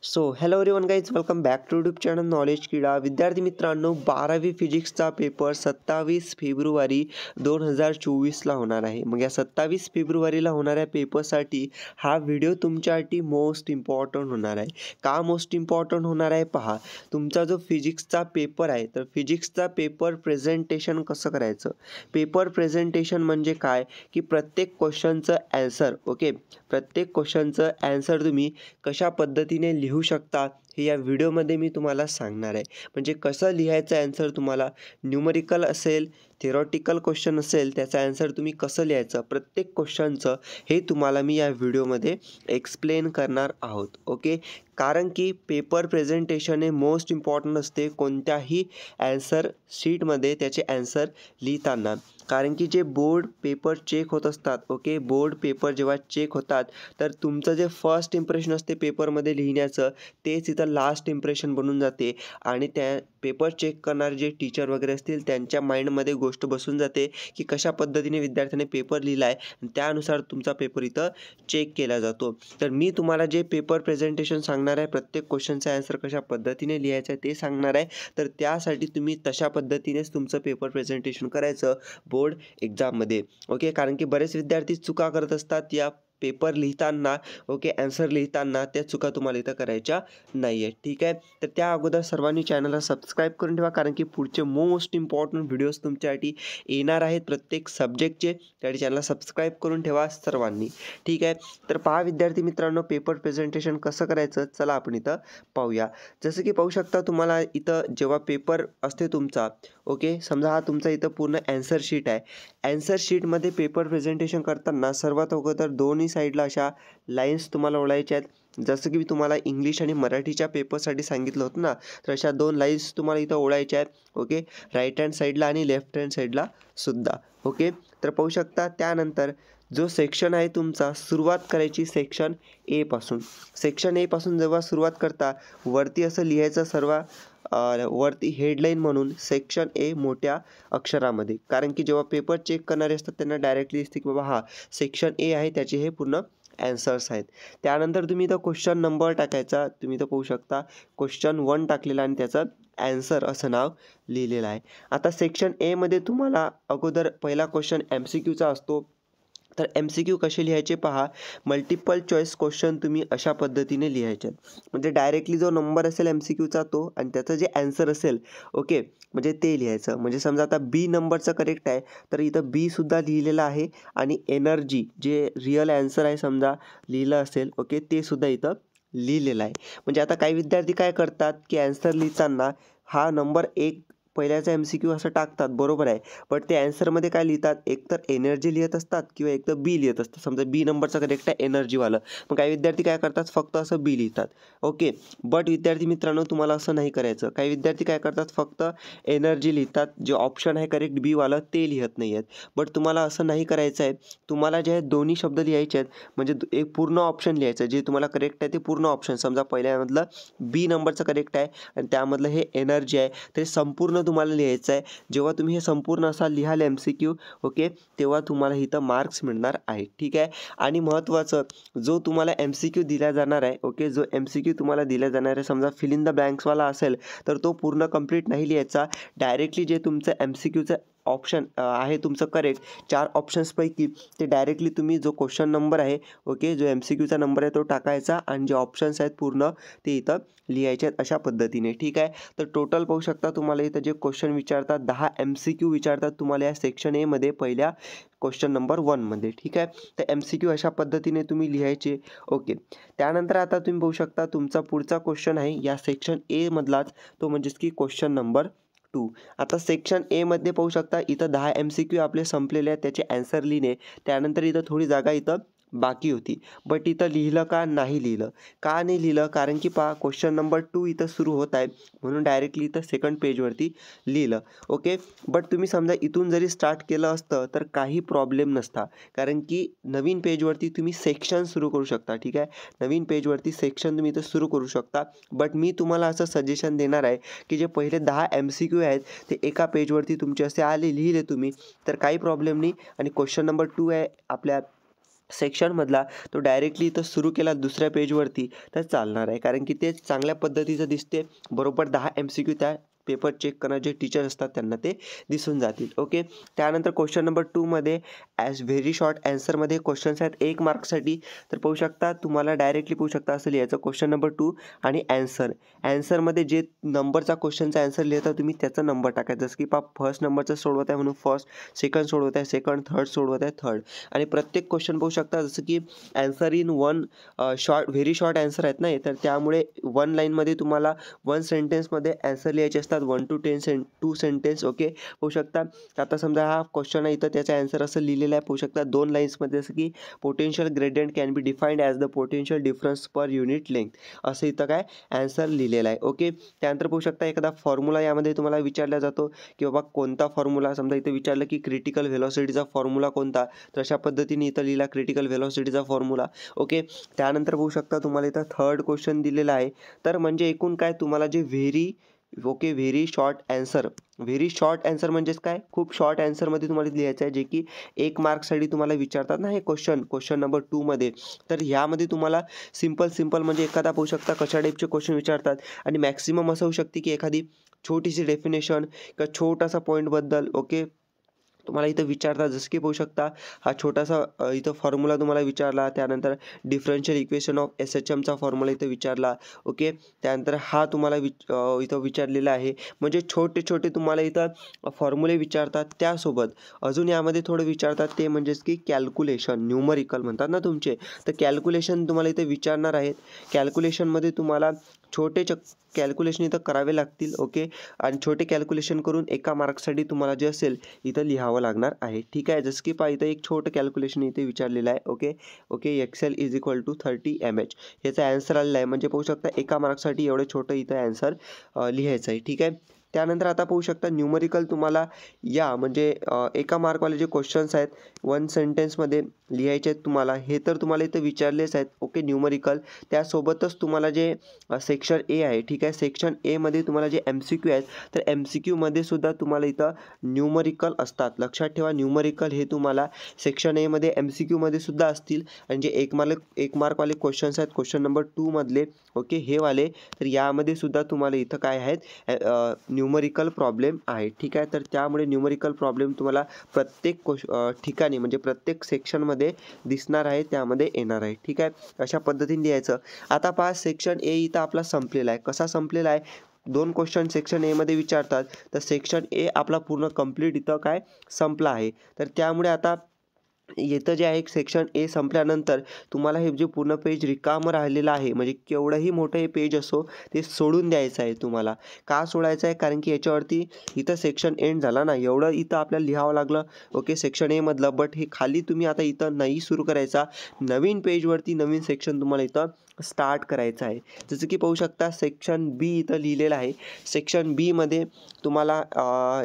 So hello everyone guys, welcome back to YouTube channel knowledge Kida. विद्यार्थी मित्रांनो, 12वी फिजिक्सचा paper 27 February 2024ला होणार आहे. मग या 27 फेब्रुवारीला होणाऱ्या पेपरसाठी हा व्हिडिओ तुमच्यासाठी मोस्ट इम्पॉर्टंट होणार आहे. का मोस्ट इम्पॉर्टंट होणार आहे पहा. तुमचा जो फिजिक्सचा पेपर आहे, तर फिजिक्सचा पेपर प्रेझेंटेशन कसं करायचं. पेपर प्रेझेंटेशन म्हणजे काय की प्रत्येक क्वेश्चनचं ॲन्सर, ओके, प्रत्येक क्वेश्चनचं ॲन्सर तुम्ही कशा पद्धतीने लिहू शकता हे या व्हिडिओमध्ये मी तुम्हाला सांगणार आहे. म्हणजे कसं लिहायचं ॲन्सर, तुम्हाला न्यूमरिकल असेल, थेरॉटिकल क्वेश्चन असेल, त्याचा ॲन्सर तुम्ही कसं लिहायचं प्रत्येक क्वेश्चनचं हे तुम्हाला मी या व्हिडिओमध्ये एक्सप्लेन करणार आहोत. ओके, कारण की पेपर प्रेझेंटेशन हे मोस्ट इम्पॉर्टंट असते कोणत्याही ॲन्सर शीटमध्ये त्याचे ॲन्सर लिहिताना. कारण की जे बोर्ड पेपर चेक होत असतात, ओके, बोर्ड पेपर जेव्हा चेक होतात तर तुमचं जे फर्स्ट इम्प्रेशन असते पेपरमध्ये लिहिण्याचं तेच इथं लास्ट इम्प्रेशन बनून जाते आणि त्या पेपर चेक करणारे जे टीचर वगैरे असतील त्यांच्या माइंडमध्ये गोष्ट बसून जाते की कशा पद्धतीने विद्यार्थ्याने पेपर लिहिला आहे आणि त्यानुसार तुमचा पेपर इथं चेक केला जातो. तर मी तुम्हाला जे पेपर प्रेझेंटेशन सांगणार आहे, प्रत्येक क्वेश्चनचा ॲन्सर कशा पद्धतीने लिहायचं आहे ते सांगणार आहे. तर त्यासाठी तुम्ही तशा पद्धतीनेच तुमचं पेपर प्रेझेंटेशन करायचं बोर्ड एक्झाममध्ये. ओके, कारण की बरेच विद्यार्थी चुका करत असतात या पेपर लिहिताना, ओके, ॲन्सर लिहिताना. त्या चुका तुम्हाला इथं करायच्या नाही आहे. ठीक आहे, तर त्या अगोदर सर्वांनी चॅनलला सबस्क्राईब करून ठेवा, कारण की पुढचे मोस्ट इम्पॉर्टंट व्हिडिओज तुमच्यासाठी येणार आहेत प्रत्येक सब्जेक्टचे. त्यासाठी चॅनलला सबस्क्राईब करून ठेवा सर्वांनी. ठीक आहे, तर पहा विद्यार्थी मित्रांनो, पेपर प्रेझेंटेशन कसं करायचं चला आपण इथं पाहूया. जसं की पाहू शकता तुम्हाला इथं जेव्हा पेपर असते तुमचा, ओके, समजा हा तुमचा इथं पूर्ण ॲन्सर शीट आहे. ॲन्सर शीटमध्ये पेपर प्रेझेंटेशन करताना सर्वात अगोदर दोन्ही साईडला अशा लाईन्स तुम्हाला ओढायच्या आहेत. जसं की मी तुम्हाला इंग्लिश आणि मराठीच्या पेपरसाठी सांगितलं होतं ना, तर अशा 2 लाईन्स तुम्हाला इथं ओढायच्या आहेत. ओके, राईट हँड साईडला आणि लेफ्ट हँड साईडला सुद्धा. ओके, तर पाहू शकता त्यानंतर जो सेक्शन आहे तुमचा, सुरुवात करायची सेक्शन ए पासून. सेक्शन ए पासून जेव्हा सुरुवात करता वरती असं लिहायचं सर्व वरती हेडलाईन म्हणून सेक्शन ए मोठ्या अक्षरामध्ये. कारण की जेव्हा पेपर चेक करणारे असतात त्यांना डायरेक्टली दिसते की बाबा हा सेक्शन ए आहे, त्याचे हे पूर्ण ॲन्सर्स आहेत. त्यानंतर तुम्ही इथं क्वेश्चन नंबर टाकायचा. तुम्ही इथं पाहू शकता क्वेश्चन 1 टाकलेला आणि त्याचं ॲन्सर असं नाव लिहिलेलं आहे. आता सेक्शन एमध्ये तुम्हाला अगोदर पहिला क्वेश्चन MCQचा असतो. तर MCQ कसे लिहायचे पहा. मल्टिपल चॉईस क्वेश्चन तुम्ही अशा पद्धतीने लिहायचे. म्हणजे डायरेक्टली जो नंबर असेल MCQचा तो आणि त्याचं जे ॲन्सर असेल, ओके, म्हणजे ते लिहायचं. म्हणजे समजा आता बी नंबरचं करेक्ट आहे तर इथं बीसुद्धा लिहिलेलं आहे आणि एनर्जी जे रिअल ॲन्सर आहे समजा लिहिलं असेल, ओके, ते सुद्धा इथं लिहिलेलं आहे. म्हणजे आता काही विद्यार्थी काय करतात की ॲन्सर लिहिताना हा नंबर 1 पहिल्याचा MCQ असं टाकतात, बरोबर आहे. बट ते ॲन्सरमध्ये काय लिहितात, एकतर एनर्जी लिहित असतात किंवा एकतर बी लिहित असतात. समजा बी नंबरचा करेक्ट आहे एनर्जीवालं, मग काही विद्यार्थी काय करतात फक्त असं बी लिहितात. ओके, बट विद्यार्थी मित्रांनो तुम्हाला असं नाही करायचं. काही विद्यार्थी काय करतात फक्त एनर्जी लिहितात, जे ऑप्शन आहे करेक्ट बीवालं ते लिहत नाही आहेत. बट तुम्हाला असं नाही करायचं आहे. तुम्हाला जे आहेत दोन्ही शब्द लिहायचे आहेत. म्हणजे एक पूर्ण ऑप्शन लिहायचं जे तुम्हाला करेक्ट आहे ते पूर्ण ऑप्शन. समजा पहिल्यामधलं बी नंबरचं करेक्ट आहे आणि त्यामधलं हे एनर्जी आहे, ते संपूर्ण तुम्हाला लिहायचं आहे. जेव्हा तुम्ही हे संपूर्ण असा लिहाल MCQ, ओके, तेव्हा तुम्हाला इथं मार्क्स मिळणार आहे. ठीक आहे, आणि महत्त्वाचं जो तुम्हाला MCQ दिला जाणार आहे, ओके, जो MCQ तुम्हाला दिला जाणार आहे, समजा फिल इन द ब्लँक्सवाला असेल तर तो पूर्ण कंप्लीट नाही लिहायचा. डायरेक्टली जे तुमचं MCQचं ऑप्शन आहे तुमचं करेक्ट 4 ऑप्शन्सपैकी, ते डायरेक्टली तुम्ही जो क्वेश्चन नंबर आहे, ओके, जो MCQचा नंबर आहे तो टाकायचा आणि जे ऑप्शन्स आहेत पूर्ण ते इथं लिहायचे आहेत अशा पद्धतीने. ठीक आहे, तर टोटल पाहू शकता तुम्हाला इथं जे क्वेश्चन विचारतात 10 MCQ विचारतात तुम्हाला या सेक्शन एमध्ये पहिल्या क्वेश्चन नंबर 1मध्ये. ठीक आहे, तर MCQ अशा पद्धतीने तुम्ही लिहायचे. ओके, त्यानंतर आता तुम्ही पाहू शकता तुमचा पुढचा क्वेश्चन आहे या सेक्शन ए मधलाच, तो म्हणजेच की क्वेश्चन नंबर 2. आता सेक्शन एमध्ये पाहू शकता इथं 10 MCQ आपले संपलेले आहेत, त्याचे ॲन्सर लिहिणे. त्यानंतर इथं थोडी जागा इथं बाकी होती, बट इथं लिहिलं का नाही लिहिलं. का नाही लिहिलं, कारण की पहा क्वेश्चन नंबर 2 इथं सुरू होत आहे म्हणून डायरेक्टली इथं सेकंड पेजवरती लिहिलं. ओके, बट तुम्ही समजा इथून जरी स्टार्ट केलं असतं तर काही प्रॉब्लेम नसता, कारण की नवीन पेजवरती तुम्ही सेक्शन सुरू करू शकता. ठीक आहे, नवीन पेजवरती सेक्शन तुम्ही इथं सुरू करू शकता. बट मी तुम्हाला असं सजेशन देणार आहे की जे पहिले 10 MCQ आहेत ते एका पेजवरती तुमचे असे आले लिहिले तुम्ही तर काही प्रॉब्लेम नाही. आणि क्वेश्चन नंबर 2 आहे आपल्या सेक्शनमधला तो डायरेक्टली इथं सुरू केला दुसऱ्या पेजवरती तर चालणार आहे, कारण की ते चांगल्या पद्धतीचं दिसते. बरोबर 10 MCQ त्या पेपर चेक करणारे जे टीचर असतात त्यांना ते दिसून जातील. ओके. त्यानंतर क्वेश्चन नंबर 2 मध्ये ॲज व्हेरी शॉर्ट ॲन्सरमध्ये क्वेश्चन्स आहेत 1 मार्कसाठी. तर पाहू शकता, तुम्हाला डायरेक्टली पाहू शकता असं लिहायचं क्वेश्चन नंबर 2 आणि ॲन्सरमध्ये जे नंबरचा क्वेश्चनचा ॲन्सर लिहिता तुम्ही त्याचा नंबर टाकायचा. जसं की फर्स्ट नंबरचं सोडवत आहे म्हणून फर्स्ट, सेकंड सोडवत आहे सेकंड, थर्ड सोडवत आहे थर्ड. आणि प्रत्येक क्वेश्चन पाहू शकता जसं की answer in one very short answer आहेत ना, तर त्यामुळे 1 लाईनमध्ये तुम्हाला 1 सेंटेन्समध्ये ॲन्सर लिहायचे असतात 1 to 2 सेंटेन्स. ओके. पाहू शकता आता समजा हा क्वेश्चन आहे, इथं त्याचा ॲन्सर असं लिहिलेलं आहे. पाहू शकता 2 लाईन्समध्ये, जसं की potential gradient can be defined as the potential difference per unit length, असं इथं काय ॲन्सर लिहिलेलं आहे. ओके. त्यानंतर पाहू शकता एखादा फॉर्म्युला यामध्ये तुम्हाला विचारला जातो की बाबा कोणता फॉर्म्युला, समजा इथं विचारलं की क्रिटिकल व्हेलॉसिटीचा फॉर्म्युला कोणता, तर अशा पद्धतीने इथं लिहिला क्रिटिकल व्हेलॉसिटीचा फॉर्म्युला. ओके. त्यानंतर पाहू शकता तुम्हाला इथं थर्ड क्वेश्चन दिलेला आहे. तर म्हणजे एकूण काय तुम्हाला जे व्हेरी शॉर्ट ॲन्सर म्हणजेच काय, खूप शॉर्ट ॲन्सरमध्ये तुम्हाला लिहायचं आहे, जे की 1 मार्कसाठी तुम्हाला विचारतात ना हे क्वेश्चन नंबर 2 मध्ये. तर ह्यामध्ये तुम्हाला सिंपल म्हणजे एखादा पाहू शकता कशा टाईपचे क्वेश्चन विचारतात, आणि मॅक्सिमम असं होऊ शकते की एखादी छोटीशी डेफिनेशन किंवा छोटासा पॉईंटबद्दल ओके तुम्हाला इथं विचारतात. जसं की पाहू शकता हा छोटासा इथं फॉर्म्युला तुम्हाला विचारला. त्यानंतर डिफरन्शियल इक्वेशन ऑफ SHMचा फॉर्म्युला इथं विचारला. ओके. त्यानंतर हा तुम्हाला इथं विचारलेला आहे. म्हणजे छोटे तुम्हाला इथं फॉर्म्युले विचारतात. त्यासोबत अजून यामध्ये थोडं विचारतात, ते म्हणजेच की कॅल्क्युलेशन, न्यूमरिकल म्हणतात ना तुमचे, तर कॅल्क्युलेशन तुम्हाला इथे विचारणार आहेत. कॅल्क्युलेशनमध्ये तुम्हाला छोटे कॅल्क्युलेशन इथं करावे लागतील. ओके. आणि छोटे कॅल्क्युलेशन करून 1 मार्कसाठी तुम्हाला जे असेल इथं लिहावं लागणार आहे. ठीक आहे. जसं की पहा इथं एक छोटं कॅल्क्युलेशन इथे विचारलेलं आहे. Okay. X L is equal to 30 mH ह्याचा ॲन्सर आलेला आहे. म्हणजे पाहू शकता 1 मार्कसाठी एवढं छोटं इथं ॲन्सर लिहायचं आहे. ठीक आहे. त्यानंतर आता पाहू शकता न्यूमरिकल तुम्हाला म्हणजे 1 मार्कवाले जे क्वेश्चन्स आहेत 1 सेंटेन्समध्ये लिहायचे आहेत तुम्हाला, हे तर तुम्हाला इथं विचारलेच आहेत. ओके. न्यूमरिकल त्यासोबतच तुम्हाला जे सेक्शन ए आहे, ठीक आहे, सेक्शन एमध्ये तुम्हाला जे MCQ आहेत, तर MCQमध्ये सुद्धा तुम्हाला इथं न्यूमरिकल असतात. लक्षात ठेवा, न्यूमरिकल हे तुम्हाला सेक्शन एमध्ये MCQमध्ये सुद्धा असतील. आणि जे 1 मार्कवाले क्वेश्चन्स आहेत क्वेश्चन नंबर 2 मधले, ओके, हे वाले, तर यामध्ये सुद्धा तुम्हाला इथं काय आहेत न्यूमरिकल प्रॉब्लेम आहे. ठीक आहे. तर त्यामुळे न्यूमरिकल प्रॉब्लेम तुम्हाला प्रत्येक ठिकाणी म्हणजे प्रत्येक सेक्शनमध्ये दिसणार आहे, त्यामध्ये येणार आहे. ठीक आहे. अशा पद्धतीने लिहायचं. आता पहा सेक्शन ए इथं आपला संपलेला आहे. कसा संपलेला आहे, 2 क्वेश्चन सेक्शन एमध्ये विचारतात, तर सेक्शन ए आपला पूर्ण कंप्लीट इथं काय संपला आहे. तर त्यामुळे आता इथं जे आहे सेक्शन ए संपल्यानंतर तुम्हाला हे जे पूर्ण पेज रिकामं राहिलेलं आहे, म्हणजे केवढंही मोठं हे पेज असो ते सोडून द्यायचं आहे तुम्हाला. का सोडायचं आहे, कारण की याच्यावरती इथं सेक्शन एंड झाला ना, एवढं इथं आपल्याला लिहावं लागलं. ओके. सेक्शन एमधलं. बट हे खाली तुम्ही आता इथं नाही सुरू करायचा, नवीन पेजवरती नवीन सेक्शन तुम्हाला इथं स्टार्ट करायचं आहे. जसं की पाहू शकता सेक्शन बी इथं लिहिलेलं आहे. सेक्शन बीमध्ये तुम्हाला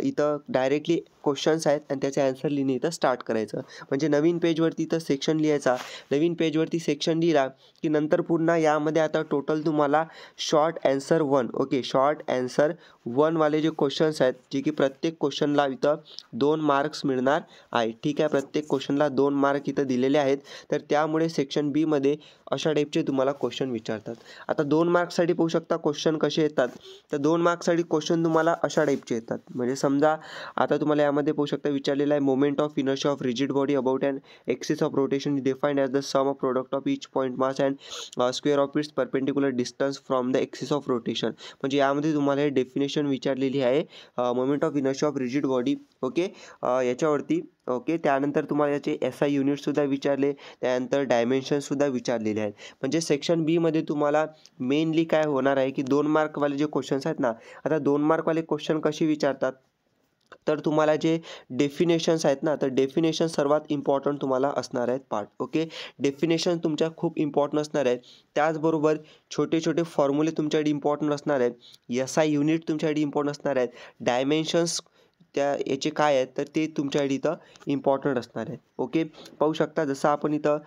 इथं डायरेक्टली क्वेश्चन्स आहेत आणि त्याचे ॲन्सर लिहिणे इथं स्टार्ट करायचं. म्हणजे नवीन पेजवरती इथं सेक्शन लिहायचा. नवीन पेजवरती सेक्शन लिहिला की नंतर पुन्हा यामध्ये आता टोटल तुम्हाला short answer 1, okay, short answer 1 वाले जे क्वेश्चन्स आहेत, जे की प्रत्येक क्वेश्चनला इथं 2 मार्क्स मिळणार आहे. ठीक आहे. प्रत्येक क्वेश्चनला 2 मार्क इथं दिलेले आहेत. तर त्यामुळे सेक्शन बीमध्ये अशा टाईपचे तुम्हाला क्वेश्चन विचारतात. आता 2 मार्क्ससाठी पाहू शकता क्वेश्चन कसे येतात. तर 2 मार्क्ससाठी क्वेश्चन तुम्हाला अशा टाईपचे येतात. म्हणजे समजा आता तुम्हाला यामध्ये पाहू शकता विचारलेलं आहे, moment of inertia of rigid body about and axis of rotation defined as the sum of product of each point mass and square of its perpendicular distance from the axis of rotation. म्हणजे यामध्ये तुम्हाला हे definition विचारलेली आहे moment of inertia of rigid body. Okay. याच्यावरती. Okay. त्यानंतर तुम्हाला याचे SI युनिटसुद्धा विचारले, त्यानंतर डायमेन्शनसुद्धा विचारलेले आहेत. म्हणजे सेक्शन बीमध्ये तुम्हाला मेनली काय होणार आहे की 2 मार्कवाले जे क्वेश्चन्स आहेत ना, आता 2 मार्कवाले क्वेश्चन कसे विचारतात, तर तुम्हाला जे डेफिनेशन्स आहेत ना, तर डेफिनेशन सर्वात इम्पॉर्टंट तुम्हाला असणार आहेत पार्ट. ओके. डेफिनेशन तुमच्या खूप इम्पॉर्टंट असणार आहेत. त्याचबरोबर छोटे फॉर्म्युले तुमच्यासाठी इम्पॉर्टंट असणार आहेत. SI युनिट तुमच्यासाठी इम्पॉर्टंट असणार आहेत. डायमेन्शन्स याचे काय आहेत, तर ते तुमच्यासाठी इथं इम्पॉर्टंट असणार आहे. ओके. पाहू शकता जसं आपण इथं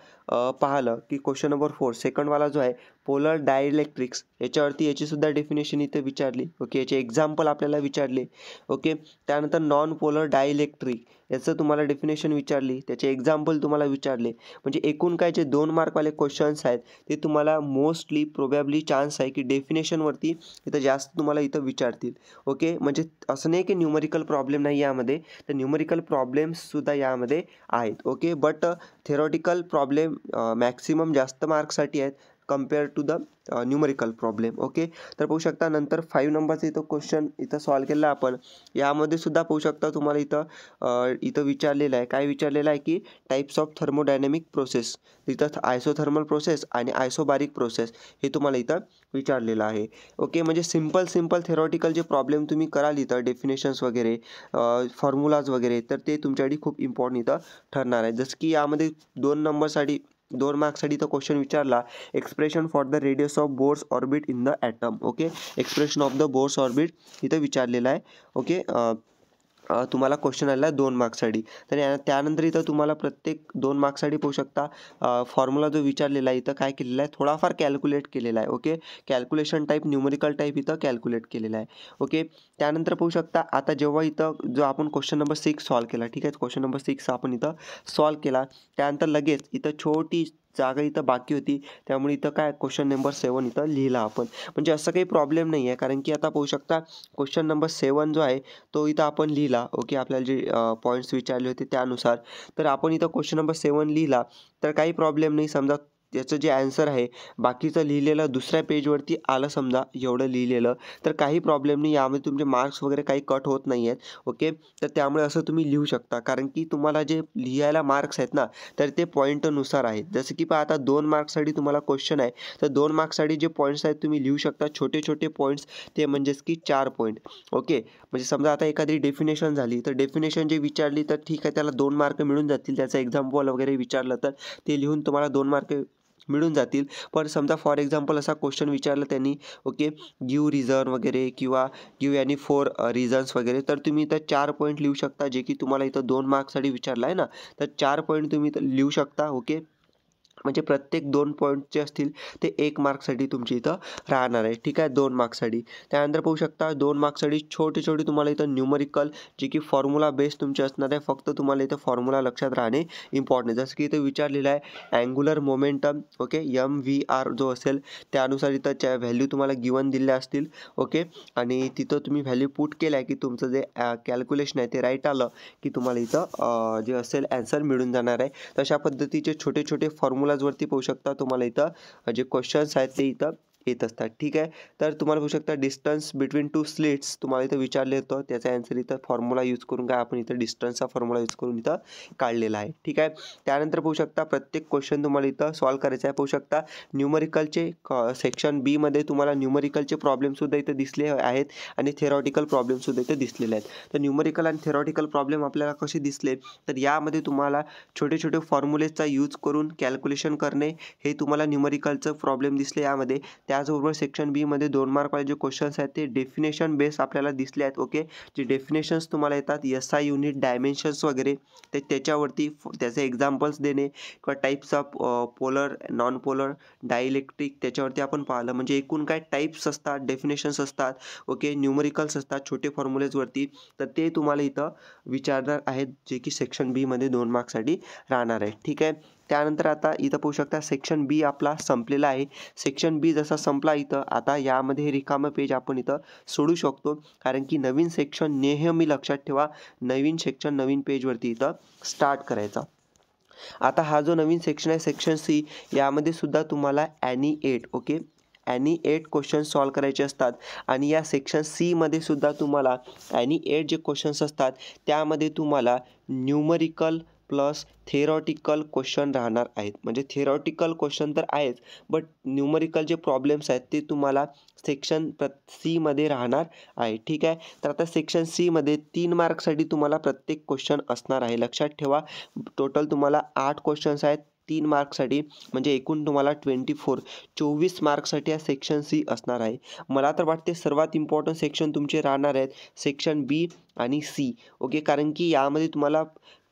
पाहिलं की क्वेश्चन नंबर 4 सेकंडवाला जो आहे पोलर डायइलेक्ट्रिक्स, याच्यावरती याचीसुद्धा डेफिनेशन इथे विचारली. ओके. याचे एक्झाम्पल आपल्याला विचारले. ओके. त्यानंतर नॉन पोलर डायइलेक्ट्रिक याचं तुम्हाला डेफिनेशन विचारली, त्याचे एक्झाम्पल तुम्हाला विचारले, म्हणजे एकूण काय जे 2 मार्कवाले क्वेश्चन्स आहेत ते तुम्हाला मोस्टली प्रोबॅबली चान्स आहे की डेफिनेशनवरती इथं जास्त तुम्हाला इथं विचारतील. ओके, म्हणजे असं नाही की न्यूमरिकल प्रॉब्लेम नाही यामध्ये, तर न्यूमरिकल प्रॉब्लेम्ससुद्धा यामध्ये आहेत. Okay, but theoretical problem maximum जास्त मार्क्ससाठी आहेत compare to the numerical problem. Okay, तर पाहू शकता नंतर 5 नंबरचा इथं क्वेश्चन इथं सॉल्व केला आपण. यामध्ये सुद्धा पाहू शकता तुम्हाला इथं विचारलेलं आहे, काय विचारलेलं आहे की टाईप्स ऑफ थर्मोडायनॅमिक प्रोसेस. इथं आयसोथर्मल प्रोसेस आणि आयसोबारिक प्रोसेस हे तुम्हाला इथं विचारलेलं आहे. ओके, म्हणजे सिम्पल थेरॉटिकल जे प्रॉब्लेम तुम्ही कराल इथं डेफिनेशन्स वगैरे फॉर्म्युलाज वगैरे, तर ते तुमच्यासाठी खूप इम्पॉर्टंट इथं ठरणार आहे. जसं की यामध्ये 2 मार्क्ससाठी तो क्वेश्चन विचारला, expression for the radius of Bohr's orbit in the atom. Okay, expression of the Bohr's orbit इथं विचारलेलं आहे. ओके, तुम्हाला क्वेश्चन आलेला आहे 2 मार्क्ससाठी. तर त्यानंतर इथं तुम्हाला प्रत्येक 2 मार्क्ससाठी पाहू शकता फॉर्म्युला जो विचारलेला आहे इथं काय केलेला आहे, थोडाफार कॅल्क्युलेट केलेला आहे. Okay, calculation type numerical type इथं कॅल्क्युलेट केलेला आहे. ओके, त्यानंतर पाहू शकता आता जेव्हा इथं जो आपण क्वेश्चन नंबर 6 सॉल्व केला, ठीक आहे, क्वेश्चन नंबर 6 आपण इथं सॉल्व केला, त्यानंतर लगेच इथं छोटी जागा इथं बाकी होती, त्यामुळे इथं काय क्वेश्चन नंबर 7 इथं लिहिला आपण. म्हणजे असं काही प्रॉब्लेम नाही आहे, कारण की आता पाहू शकता क्वेश्चन नंबर 7 जो आहे तो इथं आपण लिहिला. ओके, आपल्याला जे पॉईंट्स विचारले होते त्यानुसार, तर आपण इथं क्वेश्चन नंबर 7 लिहिला तर काही प्रॉब्लेम नाही. समजा त्याचं जे ॲन्सर आहे बाकीचं लिहिलेलं दुसऱ्या पेजवरती आलं, समजा एवढं लिहिलेलं, तर काही प्रॉब्लेम नाही, यामध्ये तुमचे मार्क्स वगैरे काही कट होत नाही आहेत. ओके, तर त्यामुळे असं तुम्ही लिहू शकता, कारण की तुम्हाला जे लिहायला मार्क्स आहेत ना, तर ते पॉईंटनुसार आहेत. जसं की पहा आता 2 मार्क्ससाठी तुम्हाला क्वेश्चन आहे, तर 2 मार्क्ससाठी जे पॉईंट्स आहेत तुम्ही लिहू शकता, छोटे छोटे पॉईंट्स, ते म्हणजेच की 4 पॉईंट. ओके, म्हणजे समजा आता एखादी डेफिनेशन झाली, तर डेफिनेशन जे विचारली तर ठीक आहे, त्याला 2 मार्क मिळून जातील. त्याचं एक्झाम्पल वगैरे विचारलं तर ते लिहून तुम्हाला 2 मार्क मिळून जातील. पण समजा फॉर एक्झाम्पल असा क्वेश्चन विचारला त्यांनी, ओके, गिव रिझन वगैरे किंवा गिव एनी 4 रिझन्स वगैरे, तर तुम्ही इथं 4 पॉईंट लिहू शकता, जे की तुम्हाला इथं 2 मार्क्ससाठी विचारला आहे ना, तर 4 पॉईंट तुम्ही इथं लिहू शकता. ओके, म्हणजे प्रत्येक 2 पॉईंट जे असतील ते 1 मार्क्ससाठी तुमची इथं राहणार आहे. ठीक आहे, 2 मार्क्ससाठी. त्यानंतर पाहू शकता 2 मार्क्ससाठी छोटे छोटे तुम्हाला इथं न्यूमरिकल जे की फॉर्म्युला बेस तुमचे असणार आहे, फक्त तुम्हाला इथं फॉर्म्युला लक्षात राहणे इम्पॉर्टंट आहे. जसं की इथं विचारलेलं आहे अँग्युलर मोमेंटम. ओके, MVR जो असेल त्यानुसार इथं व्हॅल्यू तुम्हाला गिवन दिल्या असतील. ओके, आणि तिथं तुम्ही व्हॅल्यू पुट केल्या आहे की तुमचं जे कॅल्क्युलेशन आहे ते राईट आलं की तुम्हाला इथं जे असेल ॲन्सर मिळून जाणार आहे. तशा पद्धतीचे छोटे छोटे फॉर्म्युलाजवरती पाहू शकता तुम्हाला इथं जे क्वेश्चन्स आहेत ते इथं येत असतात. ठीक आहे, तर तुम्हाला पाहू शकता डिस्टन्स बिटवीन 2 स्लिट्स तुम्हाला इथं विचारले होतं, त्याचा आन्सर इथं फॉर्म्युला यूज करून काय आपण इथं डिस्टन्सचा फॉर्म्युला यूज करून इथं काढलेला आहे. ठीक आहे, त्यानंतर पाहू शकता प्रत्येक क्वेश्चन तुम्हाला इथं सॉल्व करायचं आहे. पाहू शकता न्यूमरिकलचे सेक्शन बी मध्ये तुम्हाला न्यूमरिकलचे प्रॉब्लेमसुद्धा इथं दिसले आहेत आणि थेरॉटिकल प्रॉब्लेमसुद्धा इथं दिसलेले आहेत. तर न्यूमरिकल आणि थेरॉटिकल प्रॉब्लेम आपल्याला कसे दिसले, तर यामध्ये तुम्हाला छोटे छोटे फॉर्म्युलेचा यूज करून कॅल्क्युलेशन करणे हे तुम्हाला न्यूमरिकलचं प्रॉब्लेम दिसले यामध्ये. त्याचबरोबर सेक्शन बी मध्ये 2 मार्कवाले जे क्वेश्चन्स आहेत ते डेफिनेशन बेस आपल्याला दिसले आहेत. ओके, जे डेफिनेशन्स तुम्हाला येतात SI युनिट डायमेन्शन्स वगैरे, ते त्याच्यावरती त्याचे एक्झाम्पल्स देणे किंवा types of polar non polar dielectric त्याच्यावरती आपण पाहिलं. म्हणजे एकूण काय टाईप्स असतात, डेफिनेशन्स असतात, ओके, न्यूमरिकल्स असतात छोटे फॉर्म्युलेजवरती, तर ते तुम्हाला इथं विचारणार आहेत, जे की सेक्शन बी मध्ये 2 मार्क्ससाठी राहणार आहे. ठीक आहे, त्यानंतर आता इथं पाहू शकता सेक्शन बी आपला संपलेला आहे. सेक्शन बी जसा संपला इथं आता यामध्ये रिकामं पेज आपण इथं सोडू शकतो, कारण की नवीन सेक्शन नेहमी लक्षात ठेवा, नवीन सेक्शन नवीन पेजवरती इथं स्टार्ट करायचा. आता हा जो नवीन सेक्शन आहे सेक्शन सी, यामध्ये सुद्धा तुम्हाला any 8 okay any 8 question solve करायचे असतात. आणि या सेक्शन सी मध्ये सुद्धा तुम्हाला ॲनी 8 जे क्वेश्चन्स असतात त्यामध्ये तुम्हाला न्यूमरिकल प्लस थेरॉटिकल क्वेश्चन राहणार आहेत. म्हणजे थेरॉटिकल क्वेश्चन तर आहेच, बट न्यूमरिकल जे प्रॉब्लेम्स आहेत ते तुम्हाला सेक्शन सी मध्ये राहणार आहे. ठीक आहे, तर आता सेक्शन सी मध्ये 3 मार्क्ससाठी तुम्हाला प्रत्येक क्वेश्चन असणार आहे. लक्षात ठेवा, टोटल तुम्हाला 8 क्वेश्चन्स आहेत 3 मार्क्ससाठी, म्हणजे एकूण तुम्हाला 24 मार्क्ससाठी हा सेक्शन सी असणार आहे. मला तर वाटते सर्वात इम्पॉर्टंट सेक्शन तुमचे राहणार आहेत सेक्शन बी आणि सी. ओके, कारण की यामध्ये तुम्हाला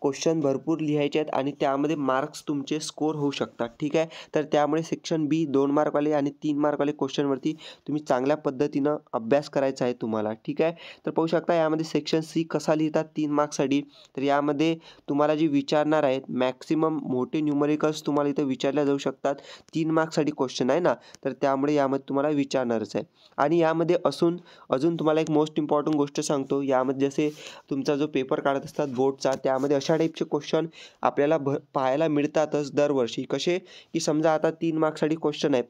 क्वेश्चन भरपूर लिहायचे आहेत आणि त्यामध्ये मार्क्स तुमचे स्कोर होऊ शकतात, ठीक आहे. तर त्यामुळे सेक्शन बी 2 मार्कवाले आणि 3 मार्कवाले क्वेश्चनवरती तुम्ही चांगल्या पद्धतीनं अभ्यास करायचा आहे तुम्हाला, ठीक आहे. तर पाहू शकता यामध्ये सेक्शन सी कसा लिहितात 3 मार्क्ससाठी. तर यामध्ये तुम्हाला जे विचारणार आहेत मॅक्सिमम मोठे न्यूमरिकल्स तुम्हाला इथं विचारल्या जाऊ शकतात. 3 मार्क्ससाठी क्वेश्चन आहे ना, तर त्यामुळे यामध्ये तुम्हाला विचारणारच आहे. आणि यामध्ये अजून तुम्हाला एक मोस्ट इम्पॉर्टंट गोष्ट सांगतो. यामध्ये जसे तुमचा जो पेपर काढत असतात बोर्डचा, त्यामध्ये अशा टाईपचे क्वेश्चन आपल्याला पाहायला मिळतातच दरवर्षी. कसे की समजा आता 3 मार्क्ससाठी क्वेश्चन आहे,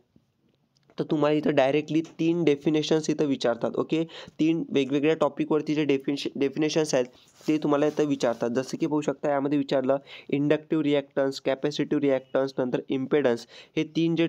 तर तुम्हाला इथं डायरेक्टली 3 डेफिनेशन्स इथं विचारतात. ओके, 3 वेगवेगळ्या टॉपिकवरती जे डेफिनेशन्स आहेत ते तुम्हाला इथं विचारतात. जसं की पाहू शकता यामध्ये विचारलं इंडक्टिव्ह रिॲक्टन्स, कॅपॅसिटिव्ह रिॲक्टन्स, नंतर इम्पेडन्स, हे 3 जे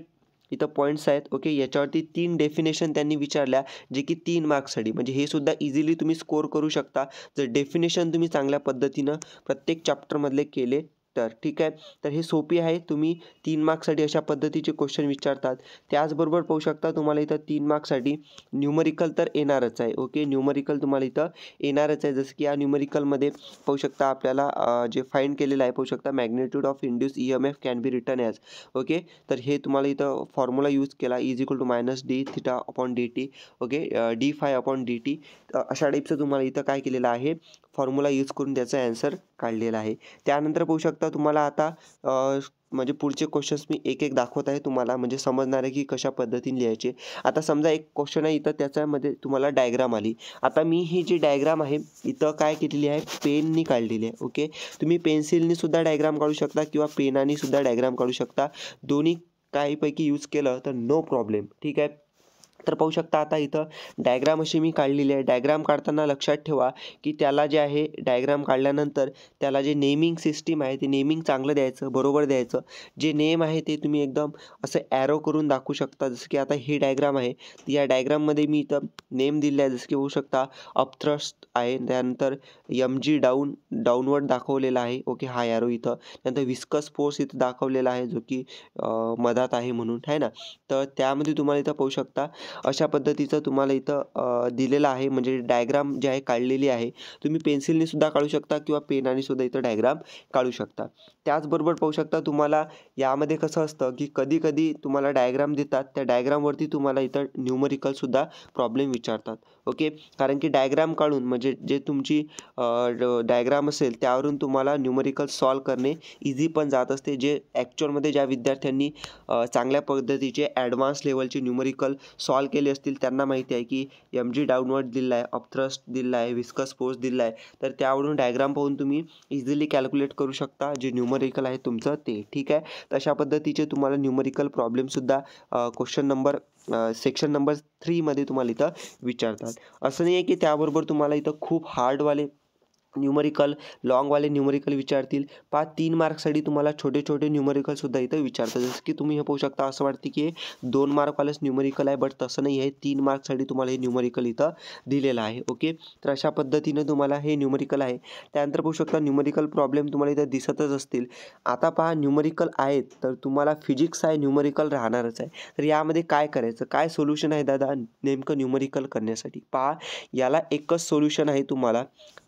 इथं पॉईंट्स आहेत. ओके, याच्यावरती 3 डेफिनेशन त्यांनी विचारल्या, जे की 3 मार्क्ससाठी. म्हणजे हे सुद्धा इझिली तुम्ही स्कोर करू शकता जर डेफिनेशन तुम्ही चांगल्या पद्धतीनं प्रत्येक चॅप्टरमधले केले तर, ठीक आहे. तर हे सोपी आहे. तुम्ही 3 मार्क्ससाठी अशा पद्धतीचे क्वेश्चन विचारतात. त्याचबरोबर पाहू शकता तुम्हाला इथं 3 मार्क्ससाठी न्यूमरिकल तर येणारच आहे. ओके, न्यूमरिकल तुम्हाला इथं येणारच आहे. जसं की या न्यूमरिकलमध्ये पाहू शकता आपल्याला जे फाइंड केलेलं आहे, पाहू शकता magnitude of induce EMF can be written as. Okay, तर हे तुम्हाला इथं फॉर्म्युला यूज केला (= -d(θ)/dt). Okay, d∅/dt. अशा टाईपचं तुम्हाला इथं काय केलेलं आहे, फॉर्म्युला यूज करून त्याचा ॲन्सर काढलेला आहे. त्यानंतर पाहू शकता तुम्हाला आता म्हणजे पुढचे क्वेश्चन्स मी एक दाखवत आहे तुम्हाला, म्हणजे समजणार आहे की कशा पद्धतीने लिहायचे. आता समजा एक क्वेश्चन आहे इथं, त्याच्यामध्ये तुम्हाला डायग्राम आली. आता मी ही जी डायग्राम आहे इथं काय केलेली आहे, पेननी काढलेली आहे. ओके, तुम्ही पेन्सिलनी सुद्धा डायग्राम काढू शकता किंवा पेनाने सुद्धा डायग्राम काढू शकता. दोन्ही काहीपैकी यूज केलं तर नो प्रॉब्लेम, ठीक आहे. तर पाहू शकता आता इथं डायग्राम अशी मी काढलेली आहे. डायग्राम काढताना लक्षात ठेवा की त्याला जे आहे डायग्राम काढल्यानंतर त्याला जे नेमिंग सिस्टीम आहे ते नेमिंग चांगलं द्यायचं, बरोबर द्यायचं. जे नेम आहे ते तुम्ही एकदम असं ॲरो करून दाखवू शकता. जसं की आता ही डायग्राम आहे, तर या डायग्राममध्ये मी इथं नेम दिले आहे. जसं की होऊ शकता अपथ्रस्ट आहे, त्यानंतर MG डाऊनवर्ड दाखवलेला आहे. ओके, हा ॲरो इथं. त्यानंतर विस्कस फोर्स इथं दाखवलेला आहे, जो की मधात आहे म्हणून, आहे ना. तर त्यामध्ये तुम्हाला इथं पाहू शकता अशा पद्धतीचं तुम्हाला इथं दिलेलं आहे. म्हणजे डायग्राम जी आहे काढलेली आहे. तुम्ही पेन्सिलने सुद्धा काढू शकता किंवा पेनाने सुद्धा इथं डायग्राम काढू शकता. त्याचबरोबर पाहू शकता तुम्हाला यामध्ये कसं असतं की कधी तुम्हाला डायग्राम देतात, त्या डायग्रामवरती तुम्हाला इथं न्यूमरिकलसुद्धा प्रॉब्लेम विचारतात. ओके, कारण की डायग्राम काढून म्हणजे जे तुमची डायग्राम असेल त्यावरून तुम्हाला न्यूमरिकल सॉल्व करणे इझी पण जात असते. जे ॲक्च्युअलमध्ये ज्या विद्यार्थ्यांनी चांगल्या पद्धतीचे ॲडव्हान्स लेवलचे न्यूमरिकल सॉल्व केले असतील त्यांना माहिती आहे की MG डाऊनवर्ड दिला आहे, अपथ्रस्ट दिला आहे, विस्कस फोर्स दिला आहे. तर त्यावरून डायग्राम पाहून तुम्ही इझिली कॅल्क्युलेट करू शकता जे न्यूमरिकल आहे तुमचं ते, ठीक आहे. तशा पद्धतीचे तुम्हाला न्यूमरिकल प्रॉब्लेमसुद्धा क्वेश्चन नंबर सेक्शन नंबर 3 मध्ये तुम्हाला इथं विचारतात. असं नाही आहे की त्याबरोबर तुम्हाला इथं खूप हार्डवाले न्यूमरिकल, लॉंगवाले न्यूमरिकल विचारतील. 3 मार्क्ससाठी तुम्हाला छोटे न्यूमरिकलसुद्धा इथं विचारतात. जसं की तुम्ही हे पाहू शकता, असं वाटते की 2 मार्कवालंच न्यूमरिकल आहे, बट तसं नाही आहे. 3 मार्क्ससाठी तुम्हाला हे न्यूमरिकल इथं दिलेलं आहे. ओके, तर अशा पद्धतीनं तुम्हाला हे न्यूमरिकल आहे. त्यानंतर पाहू शकता न्यूमरिकल प्रॉब्लेम तुम्हाला इथं दिसतच असतील. आता पहा न्यूमरिकल आहेत, तर तुम्हाला फिजिक्स आहे, न्यूमरिकल राहणारच आहे. तर यामध्ये काय करायचं, काय सोल्युशन आहे दादा नेमकं न्यूमरिकल करण्यासाठी? पहा, याला एकच सोल्युशन आहे तुम्हाला.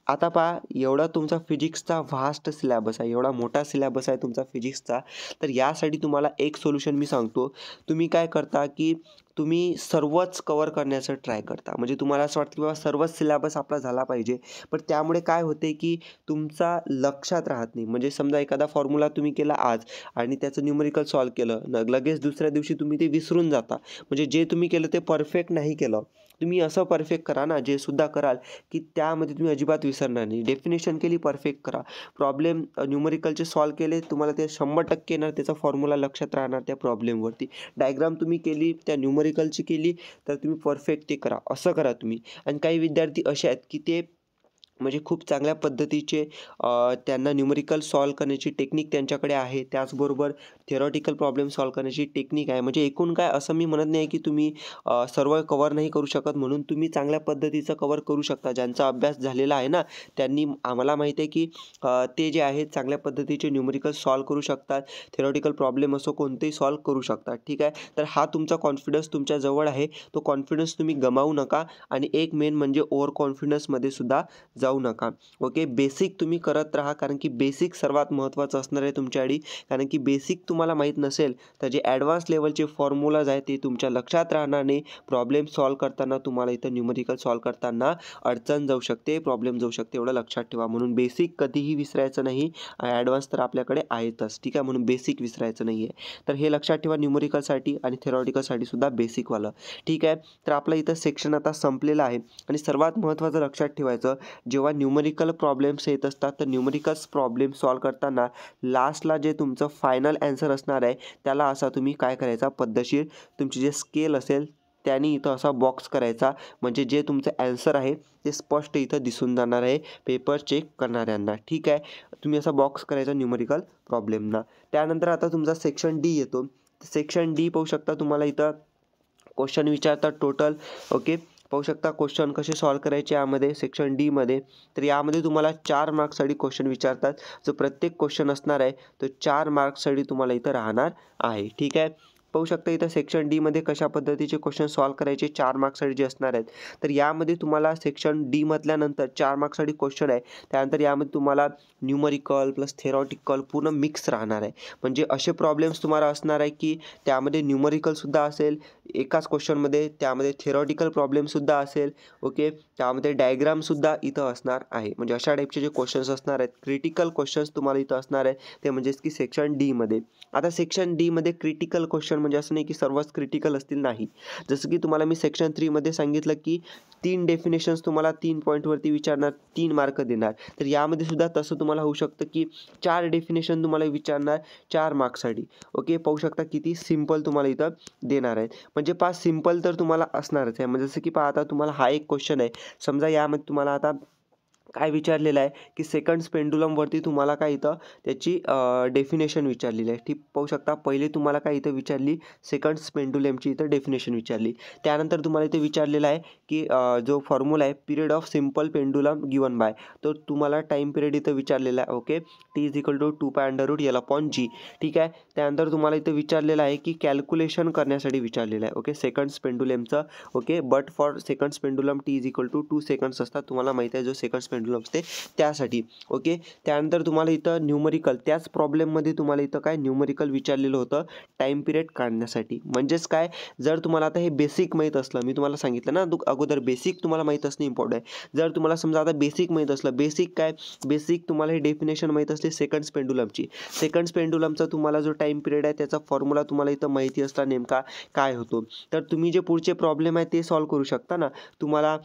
आता पहा, एवढा तुमचा फिजिक्सचा व्हास्ट सिलॅबस आहे, एवढा मोठा सिलॅबस आहे तुमचा फिजिक्सचा. तर यासाठी तुम्हाला एक सोल्युशन मी सांगतो. तुम्ही काय करता की तुम्ही सर्वच कव्हर करण्याचं ट्राय करता. म्हणजे तुम्हाला असं वाटतं की बाबा सर्वच सिलॅबस आपला झाला पाहिजे, पण त्यामुळे काय होते की तुमचा लक्षात राहत नाही. म्हणजे समजा एखादा फॉर्म्युला तुम्ही केला आज आणि त्याचं न्यूमरिकल सॉल्व केलं, लगेच दुसऱ्या दिवशी तुम्ही ते विसरून जाता. म्हणजे जे तुम्ही केलं ते परफेक्ट नाही केलं. तुम्ही असं परफेक्ट करा ना, जे सुद्धा कराल की त्यामध्ये तुम्ही अजिबात विसरणार नाही. डेफिनेशन केली, परफेक्ट करा. प्रॉब्लेम न्यूमरिकलचे सॉल्व केले, तुम्हाला ते 100% येणार, त्याचा फॉर्म्युला लक्षात राहणार त्या प्रॉब्लेमवरती. डायग्राम तुम्ही केली, त्या न्यूमरिकलची केली, तर तुम्ही परफेक्ट ते करा. असं करा तुम्ही. आणि काही विद्यार्थी असे आहेत की ते म्हणजे खूप चांगल्या पद्धतीचे त्यांना न्यूमरिकल सॉल्व करण्याची टेक्निक त्यांच्याकडे आहे. त्याचबरोबर थिअरॉटिकल प्रॉब्लेम सॉल्व करण्याची टेक्निक आहे. म्हणजे एकूण काय असं मी म्हणत नाही की तुम्ही सर्व कव्हर नाही करू शकत, म्हणून तुम्ही चांगल्या पद्धतीचं कव्हर करू शकता. ज्यांचा अभ्यास झालेला आहे ना, त्यांनी आम्हाला माहिती आहे की ते जे आहेत चांगल्या पद्धतीचे न्यूमरिकल सॉल्व करू शकतात. थिअरॉटिकल प्रॉब्लेम असो कोणतेही सॉल्व करू शकतात, ठीक आहे. तर हा तुमचा कॉन्फिडन्स तुमच्याजवळ आहे, तो कॉन्फिडन्स तुम्ही गमावू नका. आणि एक मेन म्हणजे ओव्हर कॉन्फिडन्समध्ये सुद्धा जाऊ जाऊ नका. ओके, बेसिक तुम्ही करत राहा, कारण की बेसिक सर्वात महत्त्वाचं असणार आहे तुमच्यासाठी. कारण की बेसिक तुम्हाला माहीत नसेल तर जे ॲडव्हान्स लेवलचे फॉर्म्युलाज आहेत ते तुमच्या लक्षात राहणार नाही. प्रॉब्लेम सॉल्व्ह करताना तुम्हाला इथं न्यूमेरिकल सॉल्व्ह करताना अडचण जाऊ शकते, प्रॉब्लेम जाऊ शकते, एवढं लक्षात ठेवा. म्हणून बेसिक कधीही विसरायचं नाही. ॲडव्हान्स तर आपल्याकडे आहेतच, ठीक आहे. म्हणून बेसिक विसरायचं नाही आहे. तर हे लक्षात ठेवा न्यूमेरिकलसाठी आणि थेरॉटिकलसाठी सुद्धा बेसिकवालं, ठीक आहे. तर आपलं इथं सेक्शन आता संपलेलं आहे. आणि सर्वात महत्त्वाचं लक्षात ठेवायचं, जेव्हा न्यूमेरिकल प्रॉब्लेम्स येत असतात तर न्यूमेरिकल्स प्रॉब्लेम सॉल्व्ह करताना लास्टला जे तुमचं फायनल ॲन्सर असणार आहे त्याला असा तुम्ही काय करायचा, पद्धतशीर तुमची जे स्केल असेल त्याने इथं असा बॉक्स करायचा, म्हणजे जे तुमचं ॲन्सर आहे ते स्पष्ट इथं दिसून जाणार आहे पेपर चेक करणाऱ्यांना, ठीक आहे. तुम्ही असा बॉक्स करायचा न्यूमेरिकल प्रॉब्लेमना. त्यानंतर आता तुमचा सेक्शन डी येतो. सेक्शन डी पाहू शकता, तुम्हाला इथं क्वेश्चन विचारतात टोटल. ओके, पाहू शकता क्वेश्चन कसे सॉल्व्ह करायचे यामध्ये सेक्शन डीमध्ये. तर यामध्ये तुम्हाला 4 मार्क्ससाठी क्वेश्चन विचारतात. जो प्रत्येक क्वेश्चन असणार आहे तो 4 मार्क्ससाठी तुम्हाला इथं राहणार आहे, ठीक आहे. पाहू शकता इथं सेक्शन डीमध्ये कशा पद्धतीचे क्वेश्चन सॉल्व्ह करायचे 4 मार्क्ससाठी जे असणार आहेत. तर यामध्ये तुम्हाला सेक्शन डी म्हटल्यानंतर 4 मार्क्ससाठी क्वेश्चन आहे. त्यानंतर यामध्ये तुम्हाला न्यूमरिकल प्लस थेरॉटिकल पूर्ण मिक्स राहणार आहे. म्हणजे असे प्रॉब्लेम्स तुम्हाला असणार आहे की त्यामध्ये न्यूमरिकलसुद्धा असेल एकाच क्वेश्चनमध्ये, त्यामध्ये थेरॉटिकल प्रॉब्लेमसुद्धा असेल. ओके, त्यामध्ये डायग्रामसुद्धा इथं असणार आहे. म्हणजे अशा टाईपचे जे क्वेश्चन्स असणार आहेत, क्रिटिकल क्वेश्चन्स तुम्हाला इथं असणार आहे, ते म्हणजेच की सेक्शन डीमध्ये. आता सेक्शन डीमध्ये क्रिटिकल क्वेश्चन म्हणजे असं नाही की सर्वच क्रिटिकल असतील, नाही. जसं की तुम्हाला मी सेक्शन 3मध्ये सांगितलं की 3 डेफिनेशन्स तुम्हाला 3 पॉईंटवरती विचारणार, 3 मार्क देणार. तर यामध्ये सुद्धा तसं तुम्हाला होऊ शकतं की 4 डेफिनेशन तुम्हाला विचारणार 4 मार्क्ससाठी. ओके, पाहू शकता किती सिम्पल तुम्हाला इथं देणार आहेत. म्हणजे 5 सिम्पल तर तुम्हाला असणारच आहे. म्हणजे जसं की पहा, आता तुम्हाला हा एक क्वेश्चन आहे. समजा यामध्ये तुम्हाला आता काय विचारलेलं आहे की सेकंड्स पेंडुलमवरती तुम्हाला काय इथं त्याची डेफिनेशन विचारलेली आहे, ठीक. पाहू शकता पहिले तुम्हाला काय इथं विचारली, सेकंड्स पेंडुलमची इथं डेफिनेशन विचारली. त्यानंतर तुम्हाला इथे विचारलेलं आहे की जो फॉर्म्युला आहे period of simple pendulum given by, तो तुम्हाला टाईम पिरियड इथं विचारलेला आहे. ओके, T = 2π√L/g, ठीक आहे. त्यानंतर तुम्हाला इथं विचारलेलं आहे की कॅल्क्युलेशन करण्यासाठी विचारलेलं आहे. ओके, सेकंड्स पेंडुलमचं. Okay, but for seconds pendulum T = 2 seconds असतात. तुम्हाला माहिती आहे जो सेकंड्स पेंडुलम असते त्यासाठी. ओके, त्यानंतर तुम्हाला इथं न्यूमरिकल, त्याच प्रॉब्लेममध्ये तुम्हाला इथं काय न्यूमरिकल विचारलेलं होतं टाईम पिरियड काढण्यासाठी. म्हणजेच काय, जर तुम्हाला आता हे बेसिक माहीत असलं, मी तुम्हाला सांगितलं ना अगोदर बेसिक तुम्हाला माहीत असणं इम्पॉर्टंट आहे. जर तुम्हाला समजा आता बेसिक माहीत असलं, बेसिक काय, बेसिक तुम्हाला हे डेफिनेशन माहीत असली सेकंड्स पेंडुलमची, सेकंड्स पेंडुलमचा तुम्हाला जो टाईम पिरियड आहे त्याचा फॉर्म्युला तुम्हाला इथं माहिती असला नेमका काय होतो, तर तुम्ही जे पुढचे प्रॉब्लेम आहे ते सॉल्व्ह करू शकता ना. तुम्हाला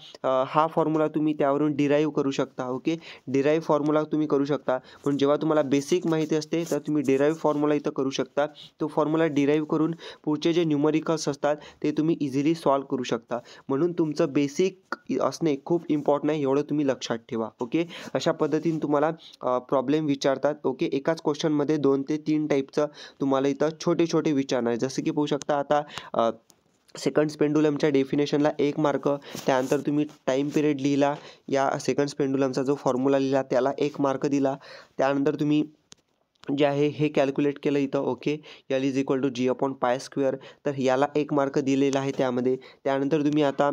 हा फॉर्म्युला तुम्ही त्यावरून डिराईव्ह करू शकता. ओके, डिराईव्ह फॉर्म्युला तुम्ही करू शकता. पण जेव्हा तुम्हाला बेसिक माहिती असते तर तुम्ही डिराईव्ह फॉर्म्युला इथं करू शकता. तो फॉर्म्युला डिराईव्ह करून पुढचे जे न्यूमरिकल्स असतात ते तुम्ही इझिली सॉल्व्ह करू शकता. म्हणून तुमचं बेसिक असणे खूप इम्पॉर्टंट आहे, एवढं तुम्ही लक्षात ठेवा. ओके, अशा पद्धतीने तुम्हाला प्रॉब्लेम विचारतात. ओके, एकाच क्वेश्चनमध्ये 2 ते 3 टाईपचं तुम्हाला इथं छोटे छोटे विचारणार आहे. जसं की पाहू शकता आता सेकंड्स पेंडुलमच्या डेफिनेशनला 1 मार्क, त्यानंतर तुम्ही टाईम पिरियड लिहिला, या सेकंड्स पेंडुलमचा जो फॉर्म्युला लिहिला त्याला 1 मार्क दिला. त्यानंतर तुम्ही जे आहे हे कॅल्क्युलेट केलं इथं. ओके, L = g/π², तर याला 1 मार्क दिलेला आहे त्यामध्ये. त्यानंतर तुम्ही आता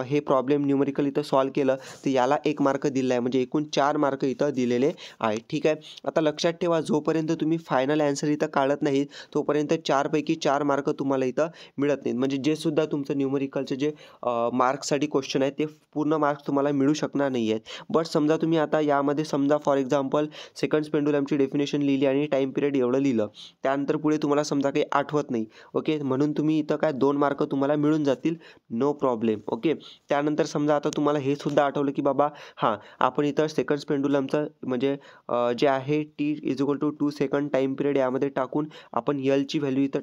हे प्रॉब्लेम न्यूमरिकल इथं सॉल्व्ह केलं तर याला 1 मार्क दिला आहे, म्हणजे एकूण 4 मार्क इथं दिलेले आहे, ठीक आहे. आता लक्षात ठेवा, जोपर्यंत तुम्ही फायनल ॲन्सर इथं काढत नाही तोपर्यंत 4 पैकी 4 मार्क तुम्हाला इथं मिळत नाहीत. म्हणजे जे सुद्धा तुमचं न्यूमरिकलचे जे मार्क्ससाठी क्वेश्चन आहेत ते पूर्ण मार्क्स तुम्हाला मिळू शकणार नाही आहेत. बट समजा तुम्ही आता यामध्ये समजा फॉर एक्झाम्पल सेकंड्स पेंडुलमची डेफिनेशन लिहिली आणि टाईम पिरियड एवढं लिहिलं, त्यानंतर पुढे तुम्हाला समजा काही आठवत नाही. ओके, म्हणून तुम्ही इथं काय 2 मार्क तुम्हाला मिळून जातील, नो प्रॉब्लेम. ओके, त्यानंतर समजा आता तुम्हाला हे सुद्धा आठवलं की बाबा हां, आपण इथं सेकंड्स पेंडुलमचं म्हणजे जे आहे T = 2 सेकंड टाईम पिरियड यामध्ये टाकून आपण Lची व्हॅल्यू इथं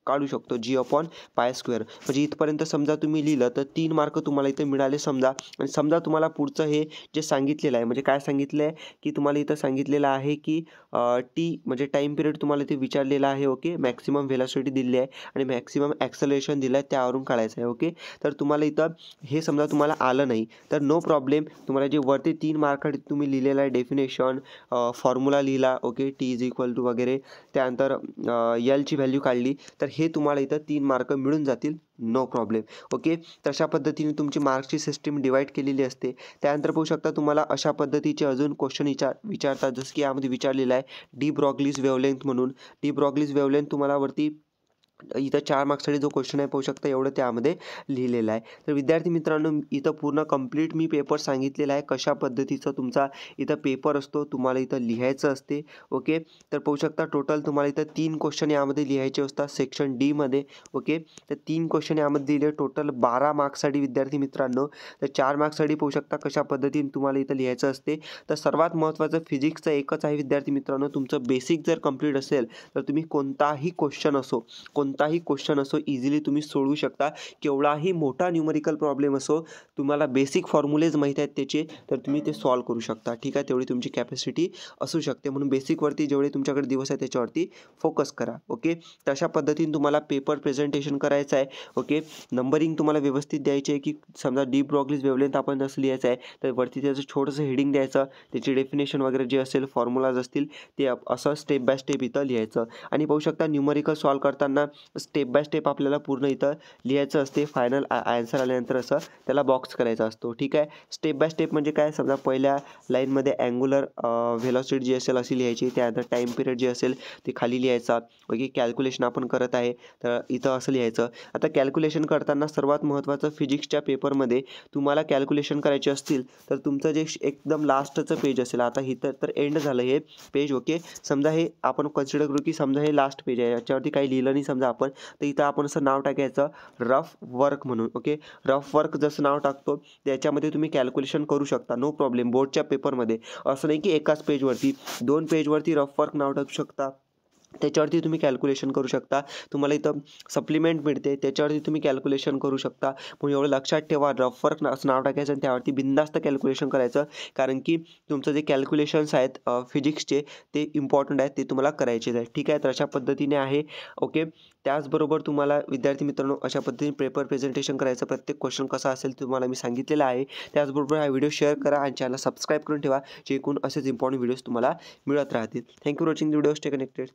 काढू शकतो g/π². म्हणजे इथपर्यंत समजा तुम्ही लिहिलं तर 3 मार्क तुम्हाला इथं मिळाले समजा. आणि समजा तुम्हाला पुढचं हे जे सांगितलेलं आहे, म्हणजे काय सांगितलं आहे की तुम्हाला इथं सांगितलेलं आहे की टी म्हणजे टाईम पिरियड तुम्हाला इथे विचारलेला आहे. ओके, मॅक्सिमम व्हेलॉसिटी दिली आहे आणि मॅक्सिमम ॲक्सेलरेशन दिलं आहे, त्यावरून काढायचं आहे. ओके, तर तुम्हाला इथं हे समजा तुम्हाला आलं नाही तर नो प्रॉब्लेम. तुम्हाला जे वरती 3 मार्क तुम्ही लिहिलेलं आहे डेफिनेशन, फॉर्म्युला लिहिला. ओके, T = वगैरे, त्यानंतर Lची व्हॅल्यू काढली, तर हे तुम्हाला इथं 3 मार्क मिळून जातील, नो प्रॉब्लेम. ओके, तशा पद्धतीने तुमची मार्क्सची सिस्टीम डिवाईड केलेली असते. त्यानंतर पाहू शकता तुम्हाला अशा पद्धतीचे अजून क्वेश्चन विचारतात, जसं की यामध्ये विचारलेलं आहे डी ब्रॉग्लीज वेव्हलेंथ म्हणून. डी ब्रॉग्लीज वेव्हलेंथ तुम्हाला वरती इथं 4 मार्क्ससाठी जो क्वेश्चन आहे पाहू शकता, एवढं त्यामध्ये लिहिलेलं आहे. तर विद्यार्थी मित्रांनो, इथं पूर्ण कंप्लीट मी पेपर सांगितलेला आहे, कशा पद्धतीचा तुमचा इथं पेपर असतो, तुम्हाला इथं लिहायचं असते. ओके, तर पाहू शकता टोटल तुम्हाला इथं 3 क्वेश्चन यामध्ये लिहायचे असतात सेक्शन डीमध्ये. ओके, तर 3 क्वेश्चन यामध्ये दिले, टोटल 12 मार्क्ससाठी विद्यार्थी मित्रांनो. तर 4 मार्क्ससाठी पाहू शकता कशा पद्धतीने तुम्हाला इथं लिहायचं असते. तर सर्वात महत्त्वाचं फिजिक्सचं एकच आहे विद्यार्थी मित्रांनो, तुमचं बेसिक जर कंप्लीट असेल तर तुम्ही कोणताही क्वेश्चन असो इझिली तुम्ही सोडवू शकता. केवढाही मोठा न्यूमरिकल प्रॉब्लेम असो, तुम्हाला बेसिक फॉर्म्युलेज माहीत आहेत त्याचे, तर तुम्ही ते सॉल्व्ह करू शकता. ठीक आहे, तेवढी तुमची कॅपॅसिटी असू शकते. म्हणून बेसिकवरती जेवढे तुमच्याकडे दिवस आहे त्याच्यावरती फोकस करा. ओके, तशा पद्धतीने तुम्हाला पेपर प्रेझेंटेशन करायचं आहे. ओके, नंबरिंग तुम्हाला व्यवस्थित द्यायची आहे, की समजा डी ब्रॉग्लीज वेव्हलेंथ आपण जसं लिहायचं आहे, तर वरती त्याचं छोटंसं हेडिंग द्यायचं, त्याची डेफिनेशन वगैरे जे असेल फॉर्म्युलाज असतील ते असं स्टेप बाय स्टेप इथं लिहायचं. आणि पाहू शकता न्यूमरिकल सॉल्व्ह करताना स्टेप बाय स्टेप आपल्याला पूर्ण इथं लिहायचं असते. फायनल आन्सर आल्यानंतर असं त्याला बॉक्स करायचा असतो. ठीक आहे, स्टेप बाय स्टेप म्हणजे काय, समजा पहिल्या लाईनमध्ये अँग्युलर व्हेलॉसिटी जी असेल अशी लिहायची, त्यानंतर टाईम पिरियड जे असेल ते खाली लिहायचा. ओके, कॅल्क्युलेशन आपण करत आहे तर इथं असं लिहायचं. आता कॅल्क्युलेशन करताना सर्वात महत्त्वाचं फिजिक्सच्या पेपरमध्ये तुम्हाला कॅल्क्युलेशन करायचे असतील तर तुमचं जे एकदम लास्टचं पेज असेल, आता इथं तर एंड झालं हे पेज. ओके, समजा हे आपण कन्सिडर करू की समजा हे लास्ट पेज आहे, याच्यावरती काही लिहिलं नाही समजा आपण, तर इथं आपण असं नाव टाकायचं रफ वर्क म्हणून. ओके, रफ वर्क जसं नाव टाकतो त्याच्यामध्ये तुम्ही कॅल्क्युलेशन करू शकता, नो प्रॉब्लेम. बोर्डच्या पेपरमध्ये असं नाही की एकाच पेजवरती 2 पेजवरती रफ वर्क नाव टाकू शकता, त्याच्यावरती तुम्ही कॅल्क्युलेशन करू शकता. तुम्हाला इथं सप्लिमेंट मिळते, त्याच्यावरती तुम्ही कॅल्क्युलेशन करू शकता. म्हणून एवढं लक्षात ठेवा, रफ वर्क असं नाव टाकायचं आणि त्यावरती बिनधास्त कॅल्क्युलेशन करायचं, कारण की तुमचं जे कॅल्क्युलेशन्स आहेत फिजिक्सचे ते इम्पॉर्टंट आहेत, ते तुम्हाला करायचेच आहेत. ठीक आहे, तर अशा पद्धतीने आहे. ओके, त्याचबरोबर तुम्हाला विद्यार्थी मित्रांनो अशा पद्धतीने पेपर प्रेझेंटेशन करायचं, प्रत्येक क्वेश्चन कसा असेल तुम्हाला मी सांगितलेलं आहे. त्याचबरोबर हा व्हिडिओ शेअर करा आणि चॅनल सबस्क्राईब करून ठेवा, जेणेकरून असेच इम्पॉर्टंट व्हिडिओज तुम्हाला मिळत राहतील. Thank you for watching the video. Stay connected.